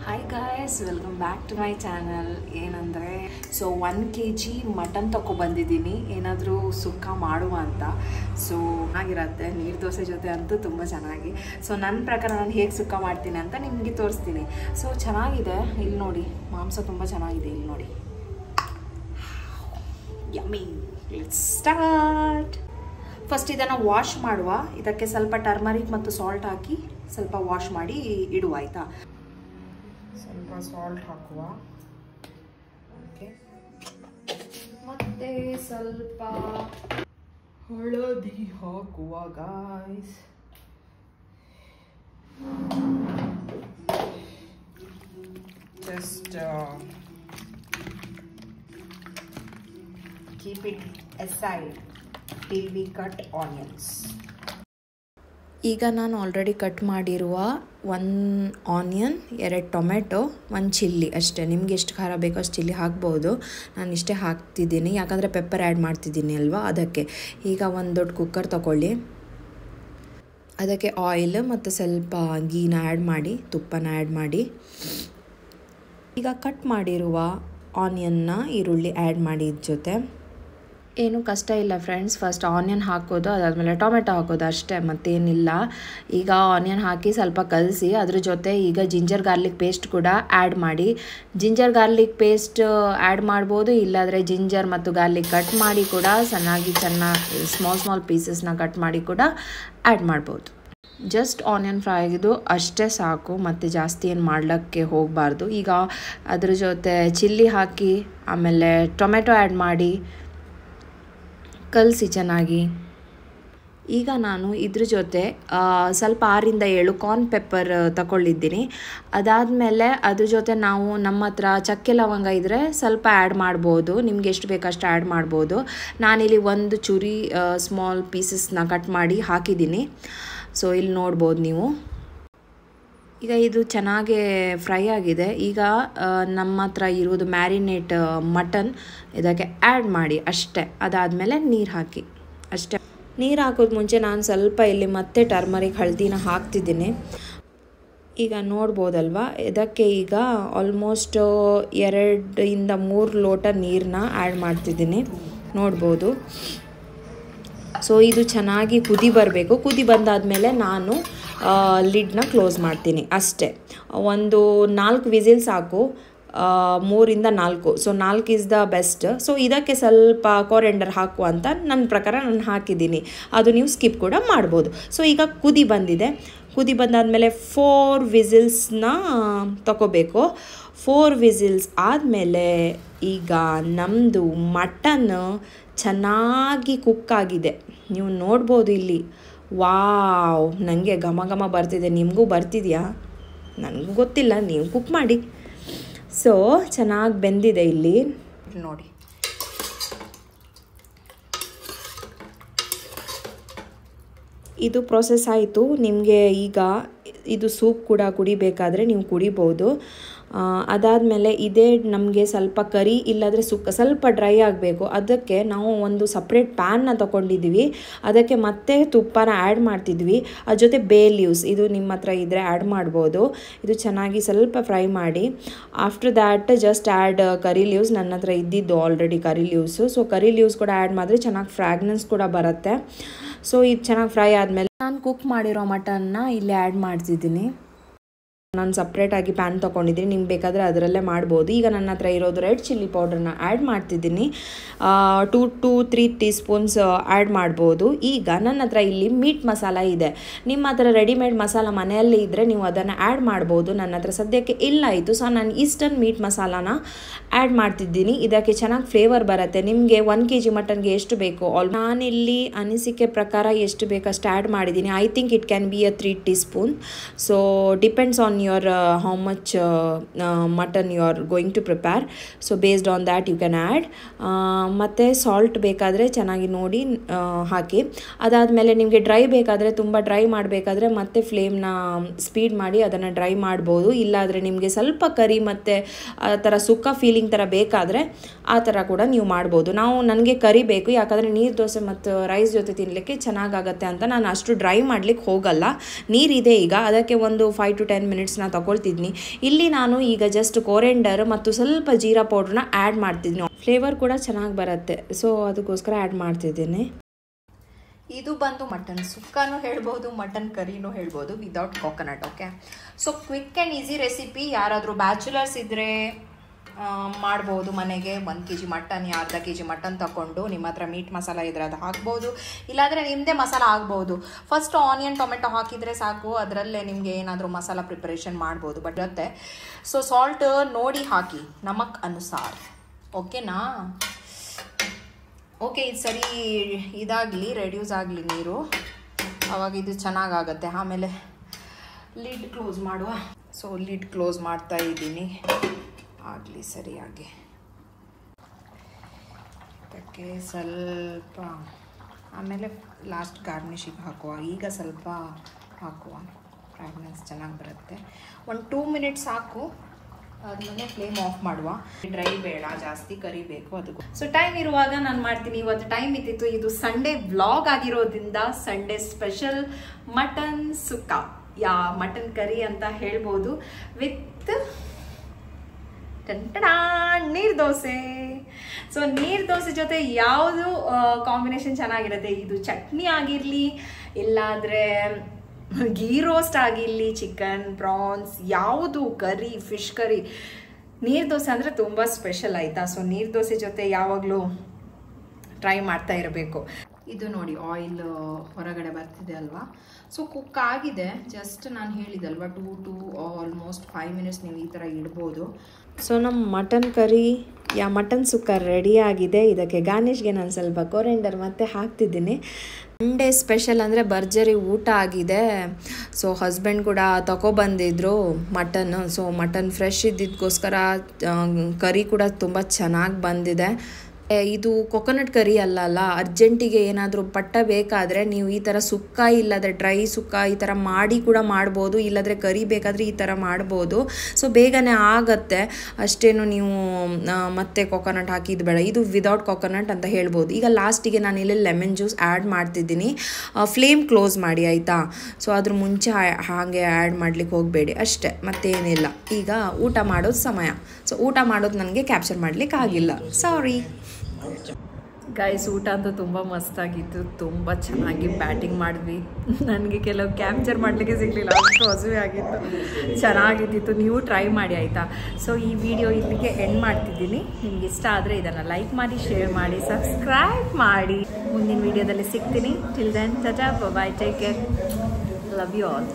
Hi guys, welcome back to my channel. ಏನಂದರೆ one kg mutton ತೊಗೊಬಂದಿದ್ದೀನಿ ಏನಾದರೂ ಸುಕ್ಕ ಮಾಡುವ ಅಂತ. ಚೆನ್ನಾಗಿರತ್ತೆ, ನೀರು ದೋಸೆ ಜೊತೆ ಅಂತೂ ತುಂಬ ಚೆನ್ನಾಗಿ. ನನ್ನ ಪ್ರಕಾರ ನಾನು ಹೇಗೆ ಸುಕ್ಕ ಮಾಡ್ತೀನಿ ಅಂತ ನಿಮಗೆ ತೋರಿಸ್ತೀನಿ. ಚೆನ್ನಾಗಿದೆ, ಇಲ್ಲಿ ನೋಡಿ, ಮಾಂಸ ತುಂಬ ಚೆನ್ನಾಗಿದೆ, ಇಲ್ಲಿ ನೋಡಿ. Yummy, let's start. ಫಸ್ಟ್ ಇದನ್ನು ವಾಶ್ ಮಾಡುವ. ಇದಕ್ಕೆ ಸ್ವಲ್ಪ ಟರ್ಮರಿಕ್ ಮತ್ತು ಸಾಲ್ಟ್ ಹಾಕಿ ಸ್ವಲ್ಪ ವಾಶ್ ಮಾಡಿ ಇಡುವ, ಆಯಿತಾ? ಸ್ವಲ್ಪ ಸಾಲ್ಟ್ ಹಾಕುವ. ಓಕೆ, ಮತ್ತೆ ಸ್ವಲ್ಪ ಹಳದಿ ಹಾಕುವ guys. Just keep it aside till we cut onions. ಈಗ ನಾನು ಆಲ್ರೆಡಿ ಕಟ್ ಮಾಡಿರುವ 1 ಆನಿಯನ್, 2 ಟೊಮೆಟೊ, 1 ಚಿಲ್ಲಿ ಅಷ್ಟೇ. ನಿಮಗೆ ಎಷ್ಟು ಖಾರ ಬೇಕೋ ಅಷ್ಟು ಚಿಲ್ಲಿ ಹಾಕ್ಬೋದು. ನಾನು ಇಷ್ಟೇ ಹಾಕ್ತಿದ್ದೀನಿ, ಯಾಕಂದರೆ ಪೆಪ್ಪರ್ ಆ್ಯಡ್ ಮಾಡ್ತಿದ್ದೀನಿ ಅಲ್ವಾ, ಅದಕ್ಕೆ. ಈಗ ಒಂದು ದೊಡ್ಡ ಕುಕ್ಕರ್ ತಗೊಳ್ಳಿ, ಅದಕ್ಕೆ ಆಯಿಲ್ ಮತ್ತು ಸ್ವಲ್ಪ ಗೀನ ಆ್ಯಡ್ ಮಾಡಿ, ತುಪ್ಪನ ಆ್ಯಡ್ ಮಾಡಿ. ಈಗ ಕಟ್ ಮಾಡಿರುವ ಆನಿಯನ್ನ, ಈರುಳ್ಳಿ ಆ್ಯಡ್ ಮಾಡಿ ಇದ್ರ ಜೊತೆ. ಏನೂ ಕಷ್ಟ ಇಲ್ಲ ಫ್ರೆಂಡ್ಸ್, ಫಸ್ಟ್ ಆನಿಯನ್ ಹಾಕೋದು, ಅದಾದಮೇಲೆ ಟೊಮೆಟೊ ಹಾಕೋದು ಅಷ್ಟೇ, ಮತ್ತೇನಿಲ್ಲ. ಈಗ ಆನಿಯನ್ ಹಾಕಿ ಸ್ವಲ್ಪ ಕಲಸಿ, ಅದ್ರ ಜೊತೆ ಈಗ ಜಿಂಜರ್ ಗಾರ್ಲಿಕ್ ಪೇಸ್ಟ್ ಕೂಡ ಆ್ಯಡ್ ಮಾಡಿ. ಜಿಂಜರ್ ಗಾರ್ಲಿಕ್ ಪೇಸ್ಟ್ ಆ್ಯಡ್ ಮಾಡ್ಬೋದು, ಇಲ್ಲಾಂದರೆ ಜಿಂಜರ್ ಮತ್ತು ಗಾರ್ಲಿಕ್ ಕಟ್ ಮಾಡಿ ಕೂಡ ಚೆನ್ನಾಗಿ ಸ್ಮಾಲ್ ಪೀಸಸ್ನ ಕಟ್ ಮಾಡಿ ಕೂಡ ಆ್ಯಡ್ ಮಾಡ್ಬೋದು. ಜಸ್ಟ್ ಆನಿಯನ್ ಫ್ರೈ ಆಗಿದ್ದು ಅಷ್ಟೇ ಸಾಕು, ಮತ್ತು ಜಾಸ್ತಿ ಏನು ಮಾಡ್ಲಿಕ್ಕೆ ಹೋಗಬಾರ್ದು. ಈಗ ಅದ್ರ ಜೊತೆ ಚಿಲ್ಲಿ ಹಾಕಿ, ಆಮೇಲೆ ಟೊಮೆಟೊ ಆ್ಯಡ್ ಮಾಡಿ ಕಲಸಿ ಚೆನ್ನಾಗಿ. ಈಗ ನಾನು ಇದ್ರ ಜೊತೆ ಸ್ವಲ್ಪ 6-7 ಕಾರ್ನ್ ಪೆಪ್ಪರ್ ತಗೊಳ್ಳಿದ್ದೀನಿ. ಅದಾದಮೇಲೆ ಅದ್ರ ಜೊತೆ ನಾವು ನಮ್ಮ ಹತ್ರ ಚಕ್ಕೆ ಲವಂಗ ಇದ್ದರೆ ಸ್ವಲ್ಪ ಆ್ಯಡ್ ಮಾಡ್ಬೋದು, ನಿಮ್ಗೆ ಎಷ್ಟು ಬೇಕಷ್ಟು ಆ್ಯಡ್ ಮಾಡ್ಬೋದು. ನಾನಿಲ್ಲಿ 1 ಚೂರಿ ಸ್ಮಾಲ್ ಪೀಸಸ್ನ ಕಟ್ ಮಾಡಿ ಹಾಕಿದ್ದೀನಿ. ಇಲ್ಲಿ ನೋಡ್ಬೋದು ನೀವು. ಈಗ ಇದು ಚೆನ್ನಾಗಿ ಫ್ರೈ ಆಗಿದೆ. ಈಗ ನಮ್ಮ ಹತ್ರ ಇರೋದು ಮ್ಯಾರಿನೇಟ್ ಮಟನ್ ಇದಕ್ಕೆ ಆ್ಯಡ್ ಮಾಡಿ ಅಷ್ಟೇ. ಅದಾದಮೇಲೆ ನೀರು ಹಾಕಿ ಅಷ್ಟೇ. ನೀರು ಹಾಕೋದು ಮುಂಚೆ ನಾನು ಸ್ವಲ್ಪ ಇಲ್ಲಿ ಮತ್ತೆ ಟರ್ಮರಿಕ್ ಹಳದಿನ ಹಾಕ್ತಿದ್ದೀನಿ. ಈಗ ನೋಡ್ಬೋದಲ್ವಾ, ಇದಕ್ಕೆ ಈಗ ಆಲ್ಮೋಸ್ಟ್ 2-3 ಲೋಟ ನೀರನ್ನ ಆ್ಯಡ್ ಮಾಡ್ತಿದ್ದೀನಿ, ನೋಡ್ಬೋದು. ಇದು ಚೆನ್ನಾಗಿ ಕುದಿ ಬರಬೇಕು. ಕುದಿ ಬಂದಾದಮೇಲೆ ನಾನು ಲಿಡ್ನ ಕ್ಲೋಸ್ ಮಾಡ್ತೀನಿ ಅಷ್ಟೇ. 4 ವಿಸಿಲ್ ಸಾಕು, 3-4. 4 ಈಸ್ ದ ಬೆಸ್ಟ್. ಇದಕ್ಕೆ ಸ್ವಲ್ಪ ಕೊರೆಂಡರ್ ಹಾಕು ಅಂತ ನನ್ನ ಪ್ರಕಾರ ನಾನು ಹಾಕಿದ್ದೀನಿ, ಅದು ನೀವು ಸ್ಕಿಪ್ ಕೂಡ ಮಾಡ್ಬೋದು. ಈಗ ಕುದಿ ಬಂದಿದೆ. ಕುದಿ ಬಂದಾದಮೇಲೆ 4 ವಿಸಿಲ್ಸ್ನ ತಗೋಬೇಕು. 4 ವಿಸಿಲ್ಸ್ ಆದಮೇಲೆ ಈಗ ನಮ್ಮದು ಮಟನ್ ಚೆನ್ನಾಗಿ ಕುಕ್ ಆಗಿದೆ, ನೀವು ನೋಡ್ಬೋದು ಇಲ್ಲಿ. ವಾವ್, ನನಗೆ ಘಮ ಬರ್ತಿದೆ, ನಿಮಗೂ ಬರ್ತಿದೆಯಾ ನನಗೂ ಗೊತ್ತಿಲ್ಲ, ನೀವು ಕುಕ್ ಮಾಡಿ. ಚೆನ್ನಾಗಿ ಬೆಂದಿದೆ ಇಲ್ಲಿ ನೋಡಿ. ಇದು ಪ್ರೊಸೆಸ್ ಆಯಿತು. ನಿಮಗೆ ಈಗ ಇದು ಸೂಪ್ ಕೂಡ ಕುಡಿಬೇಕಾದ್ರೆ ನೀವು ಕುಡಿಬೋದು. ಅದಾದಮೇಲೆ ಇದೇ ನಮಗೆ ಸ್ವಲ್ಪ ಕರಿ ಇಲ್ಲಾಂದರೆ ಸುಕ್ಕ ಸ್ವಲ್ಪ ಡ್ರೈ ಆಗಬೇಕು. ಅದಕ್ಕೆ ನಾವು ಒಂದು ಸಪ್ರೇಟ್ ಪ್ಯಾನ್ನ ತೊಗೊಂಡಿದ್ದೀವಿ, ಅದಕ್ಕೆ ಮತ್ತೆ ತುಪ್ಪನ ಆ್ಯಡ್ ಮಾಡ್ತಿದ್ವಿ. ಅದ್ರ ಜೊತೆ ಬೇ ಲೀವ್ಸ್, ಇದು ನಿಮ್ಮ ಹತ್ರ ಇದ್ದರೆ ಆ್ಯಡ್ ಮಾಡ್ಬೋದು. ಇದು ಚೆನ್ನಾಗಿ ಸ್ವಲ್ಪ ಫ್ರೈ ಮಾಡಿ. After that just add curry leaves. ನನ್ನ ಹತ್ರ ಇದ್ದಿದ್ದು ಆಲ್ರೆಡಿ ಕರಿ ಲೀವ್ಸು. ಕರಿ ಲೀವ್ಸ್ ಕೂಡ ಆ್ಯಡ್ ಮಾಡಿದ್ರೆ ಚೆನ್ನಾಗಿ ಫ್ರಾಗ್ನೆನ್ಸ್ ಕೂಡ ಬರುತ್ತೆ. ಇದು ಚೆನ್ನಾಗಿ ಫ್ರೈ ಆದಮೇಲೆ ನಾನು ಕುಕ್ ಮಾಡಿರೋ ಮಟನ್ನ ಇಲ್ಲಿ ಆ್ಯಡ್ ಮಾಡ್ತಿದ್ದೀನಿ. ನಾನು ಸಪ್ರೇಟಾಗಿ ಪ್ಯಾನ್ ತೊಗೊಂಡಿದ್ದೀನಿ, ನಿಮ್ಗೆ ಬೇಕಾದರೆ ಅದರಲ್ಲೇ ಮಾಡ್ಬೋದು. ಈಗ ನನ್ನ ಹತ್ರ ಇರೋದು ರೆಡ್ ಚಿಲ್ಲಿ ಪೌಡ್ರನ್ನ ಆ್ಯಡ್ ಮಾಡ್ತಿದ್ದೀನಿ. 2-3 ಟೀ ಸ್ಪೂನ್ಸ್ ಆ್ಯಡ್ ಮಾಡ್ಬೋದು. ಈಗ ನನ್ನ ಹತ್ರ ಇಲ್ಲಿ ಮೀಟ್ ಮಸಾಲ ಇದೆ. ನಿಮ್ಮ ಹತ್ರ ರೆಡಿಮೇಡ್ ಮಸಾಲ ಮನೆಯಲ್ಲಿ ಇದ್ದರೆ ನೀವು ಅದನ್ನು ಆ್ಯಡ್ ಮಾಡ್ಬೋದು. ನನ್ನ ಹತ್ರ ಸದ್ಯಕ್ಕೆ ಇಲ್ಲ ಇತ್ತು, ನಾನು ಈಸ್ಟರ್ನ್ ಮೀಟ್ ಮಸಾಲಾನ ಆ್ಯಡ್ ಮಾಡ್ತಿದ್ದೀನಿ. ಇದಕ್ಕೆ ಚೆನ್ನಾಗಿ ಫ್ಲೇವರ್ ಬರುತ್ತೆ. ನಿಮಗೆ 1 kg ಮಟನ್ಗೆ ಎಷ್ಟು ಬೇಕೋ ನಾನಿಲ್ಲಿ ಅನಿಸಿಕೆ ಪ್ರಕಾರ ಎಷ್ಟು ಬೇಕಷ್ಟು ಆ್ಯಡ್ ಮಾಡಿದ್ದೀನಿ. I think it can be 3 tea spoon. Depends on your how much mutton you are going to prepare. Based on that you can add. ಮತ್ತು ಸಾಲ್ಟ್ ಬೇಕಾದರೆ ಚೆನ್ನಾಗಿ ನೋಡಿ ಹಾಕಿ. ಅದಾದಮೇಲೆ ನಿಮಗೆ ಡ್ರೈ ಬೇಕಾದರೆ, ತುಂಬ ಡ್ರೈ ಮಾಡಬೇಕಾದ್ರೆ ಮತ್ತೆ ಫ್ಲೇಮ್ನ ಸ್ಪೀಡ್ ಮಾಡಿ ಅದನ್ನು ಡ್ರೈ ಮಾಡ್ಬೋದು. ಇಲ್ಲಾದರೆ ನಿಮಗೆ ಸ್ವಲ್ಪ ಕರಿ ಮತ್ತು ಆ ಥರ ಸುಕ್ಕ ಫೀಲಿಂಗ್ ಥರ ಬೇಕಾದರೆ ಆ ಥರ ಕೂಡ ನೀವು ಮಾಡ್ಬೋದು. ನನಗೆ ಕರಿ ಬೇಕು, ಯಾಕಂದರೆ ನೀರು ದೋಸೆ ಮತ್ತು ರೈಸ್ ಜೊತೆ ತಿನ್ನಲಿಕ್ಕೆ ಚೆನ್ನಾಗಾಗತ್ತೆ ಅಂತ ನಾನು ಅಷ್ಟು ಡ್ರೈ ಮಾಡಲಿಕ್ಕೆ ಹೋಗಲ್ಲ. ನೀರಿದೆ ಈಗ, ಅದಕ್ಕೆ ಒಂದು 5 to 10 minutes ಇಂಗ್ರೀಡಿಯೆಂಟ್ಸ್ನ ತಗೊಳ್ತಿದ್ನಿ. ಇಲ್ಲಿ ನಾನು ಈಗ ಜಸ್ಟ್ ಕೊರೆಂಡರ್ ಮತ್ತು ಸ್ವಲ್ಪ ಜೀರಾ ಪೌಡ್ರನ್ನ ಆ್ಯಡ್ ಮಾಡ್ತಿದ್ದೀನಿ. ಫ್ಲೇವರ್ ಕೂಡ ಚೆನ್ನಾಗಿ ಬರುತ್ತೆ, ಸೊ ಅದಕ್ಕೋಸ್ಕರ ಆ್ಯಡ್ ಮಾಡ್ತಿದ್ದೀನಿ. ಇದು ಬಂದು ಮಟನ್ ಸುಕ್ಕಾನು ಹೇಳ್ಬೋದು, ಮಟನ್ ಕರಿನೂ ಹೇಳ್ಬೋದು, without coconut. Okay, so quick and easy recipe. ಯಾರಾದರೂ ಬ್ಯಾಚುಲರ್ಸ್ ಇದ್ದರೆ ಮಾಡ್ಬೋದು ಮನೆಗೆ. 1 kg ಮಟನ್, ಅರ್ಧ kg ಮಟನ್ ತಗೊಂಡು ನಿಮ್ಮ ಹತ್ರ ಮೀಟ್ ಮಸಾಲ ಇದ್ರೆ ಅದು ಹಾಕ್ಬೋದು, ಇಲ್ಲಾಂದರೆ ನಿಮ್ಮದೇ ಮಸಾಲ ಆಗ್ಬೋದು. ಫಸ್ಟ್ ಆನಿಯನ್ ಟೊಮೆಟೊ ಹಾಕಿದರೆ ಸಾಕು, ಅದರಲ್ಲೇ ನಿಮಗೆ ಏನಾದರೂ ಮಸಾಲ ಪ್ರಿಪರೇಷನ್ ಮಾಡ್ಬೋದು. ಬಟ್ ಇರುತ್ತೆ. ಸೊ ಸಾಲ್ಟ್ ನೋಡಿ ಹಾಕಿ, ನಮಕ್ ಅನುಸಾರ. ಓಕೆನಾ? ಓಕೆ, ಇದು ಸರಿ ಇದಾಗಲಿ, ರೆಡ್ಯೂಸ್ ಆಗಲಿ ನೀರು, ಆವಾಗ ಇದು ಚೆನ್ನಾಗಾಗತ್ತೆ. ಆಮೇಲೆ ಲಿಡ್ ಕ್ಲೋಸ್ ಮಾಡುವ. ಸೊ ಲಿಡ್ ಕ್ಲೋಸ್ ಮಾಡ್ತಾ ಇದ್ದೀನಿ, ಆಗಲಿ ಸರಿಯಾಗಿ. ಅದಕ್ಕೆ ಸ್ವಲ್ಪ ಆಮೇಲೆ ಲಾಸ್ಟ್ ಗಾರ್ನಿಷಿಗೆ ಹಾಕುವ. ಈಗ ಸ್ವಲ್ಪ ಹಾಕುವ, ಫ್ರಾಗ್ರೆನ್ಸ್ ಚೆನ್ನಾಗಿ ಬರುತ್ತೆ. 1-2 ಮಿನಿಟ್ಸ್ ಸಾಕು, ಆದಮೇಲೆ ಫ್ಲೇಮ್ ಆಫ್ ಮಾಡುವ. ಡ್ರೈ ಬೇಡ, ಜಾಸ್ತಿ ಕರಿಬೇಕು ಅದಕ್ಕೂ. ಸೊ ಟೈಮ್ ಇರುವಾಗ ನಾನು ಮಾಡ್ತೀನಿ. ಇವತ್ತು ಟೈಮ್ ಇದ್ದಿತ್ತು. ಇದು ಸಂಡೇ ವ್ಲಾಗ್ ಆಗಿರೋದ್ರಿಂದ ಸಂಡೇ ಸ್ಪೆಷಲ್ ಮಟನ್ ಸುಕ್ಕ, ಮಟನ್ ಕರಿ ಅಂತ ಹೇಳ್ಬೋದು, ವಿತ್ ನೀರು ದೋಸೆ. ಸೊ ನೀರು ದೋಸೆ ಜೊತೆ ಯಾವುದು ಕಾಂಬಿನೇಷನ್ ಚೆನ್ನಾಗಿರುತ್ತೆ? ಇದು ಚಟ್ನಿ ಆಗಿರಲಿ, ಇಲ್ಲಾಂದರೆ ಗೀ ರೋಸ್ಟ್ ಆಗಿರಲಿ, ಚಿಕನ್, ಪ್ರಾನ್ಸ್, ಯಾವುದು ಕರಿ, ಫಿಶ್ ಕರಿ, ನೀರು ದೋಸೆ ಅಂದರೆ ತುಂಬ ಸ್ಪೆಷಲ್ ಆಯಿತಾ. ಸೊ ನೀರು ದೋಸೆ ಜೊತೆ ಯಾವಾಗಲೂ ಟ್ರೈ ಮಾಡ್ತಾ ಇರಬೇಕು. ಇದು ನೋಡಿ ಆಯಿಲ್ ಹೊರಗಡೆ ಬರ್ತಿದೆ ಅಲ್ವಾ. ಸೊ ಕುಕ್ ಆಗಿದೆ. ಜಸ್ಟ್ ನಾನು ಹೇಳಿದಲ್ವಾ 2 to almost 5 minutes ನೀವು ಈ ಥರ ಇಡ್ಬೋದು. ಸೊ ನಮ್ಮ ಮಟನ್ ಕರಿ ಮಟನ್ ಸುಕ್ಕ ರೆಡಿ ಆಗಿದೆ. ಇದಕ್ಕೆ ಗಾರ್ನಿಷ್ಗೆ ನಾನು ಸ್ವಲ್ಪ ಕೊರೆಂಡರ್ ಮತ್ತೆ ಹಾಕ್ತಿದ್ದೀನಿ. ಸಂಡೇ ಸ್ಪೆಷಲ್ ಅಂದರೆ ಭರ್ಜರಿ ಊಟ ಆಗಿದೆ. ಸೊ ಹಸ್ಬೆಂಡ್ ಕೂಡ ತಗೊಬಂದಿದ್ರು ಮಟನ್. ಸೊ ಮಟನ್ ಫ್ರೆಶ್ ಇದ್ದಿದ್ದಕ್ಕೋಸ್ಕರ ಕರಿ ಕೂಡ ತುಂಬ ಚೆನ್ನಾಗಿ ಬಂದಿದೆ. ಇದು ಕೊಕೊನಟ್ ಕರಿ ಅಲ್ಲ, ಅರ್ಜೆಂಟಿಗೆ ಏನಾದರೂ ಪಟ್ಟ ಬೇಕಾದರೆ ನೀವು ಈ ಥರ ಸುಕ್ಕ, ಇಲ್ಲಾಂದರೆ ಡ್ರೈ ಸುಕ್ಕ ಈ ಥರ ಮಾಡಿ ಕೂಡ ಮಾಡ್ಬೋದು, ಇಲ್ಲಾಂದರೆ ಕರಿ ಬೇಕಾದರೆ ಈ ಥರ ಮಾಡ್ಬೋದು. ಸೊ ಬೇಗನೆ ಆಗತ್ತೆ ಅಷ್ಟೇನು. ನೀವು ಮತ್ತೆ ಕೊಕೊನಟ್ ಹಾಕಿದ್ದು ಬೇಡ, ಇದು ವಿದೌಟ್ ಕೊಕೊನಟ್ ಅಂತ ಹೇಳ್ಬೋದು. ಈಗ ಲಾಸ್ಟಿಗೆ ನಾನು ಇಲ್ಲಿ ಲೆಮನ್ ಜ್ಯೂಸ್ ಆ್ಯಡ್ ಮಾಡ್ತಿದ್ದೀನಿ. ಫ್ಲೇಮ್ ಕ್ಲೋಸ್ ಮಾಡಿ ಆಯಿತಾ. ಸೊ ಅದ್ರ ಮುಂಚೆ ಹಾಗೆ ಆ್ಯಡ್ ಮಾಡ್ಲಿಕ್ಕೆ ಹೋಗಬೇಡಿ ಅಷ್ಟೇ, ಮತ್ತೇನಿಲ್ಲ. ಈಗ ಊಟ ಮಾಡೋದು ಸಮಯ. ಸೊ ಊಟ ಮಾಡೋದು ನನಗೆ ಕ್ಯಾಪ್ಚರ್ ಮಾಡಲಿಕ್ಕೆ ಆಗಿಲ್ಲ, ಸಾರಿ ಗೈಸ್. ಊಟ ಅಂತೂ ತುಂಬ ಮಸ್ತಾಗಿತ್ತು, ತುಂಬ ಚೆನ್ನಾಗಿ ಬ್ಯಾಟಿಂಗ್ ಮಾಡಿದ್ವಿ. ನನಗೆ ಕೆಲವು ಕ್ಯಾಪ್ಚರ್ ಮಾಡಲಿಕ್ಕೆ ಸಿಗಲಿಲ್ಲ, ಅಷ್ಟು ಹಸುವೆ ಆಗಿತ್ತು. ಚೆನ್ನಾಗಿದ್ದಿತ್ತು, ನೀವು ಟ್ರೈ ಮಾಡಿ ಆಯಿತಾ. ಸೊ ಈ ವಿಡಿಯೋ ಇಲ್ಲಿಗೆ ಎಂಡ್ ಮಾಡ್ತಿದ್ದೀನಿ. ನಿಮ್ಗೆ ಇಷ್ಟ ಆದರೆ ಇದನ್ನು ಲೈಕ್ ಮಾಡಿ, ಶೇರ್ ಮಾಡಿ, ಸಬ್ಸ್ಕ್ರೈಬ್ ಮಾಡಿ. ಮುಂದಿನ ವಿಡಿಯೋದಲ್ಲಿ ಸಿಗ್ತೀನಿ. Till then tata, bye, take care, love you all.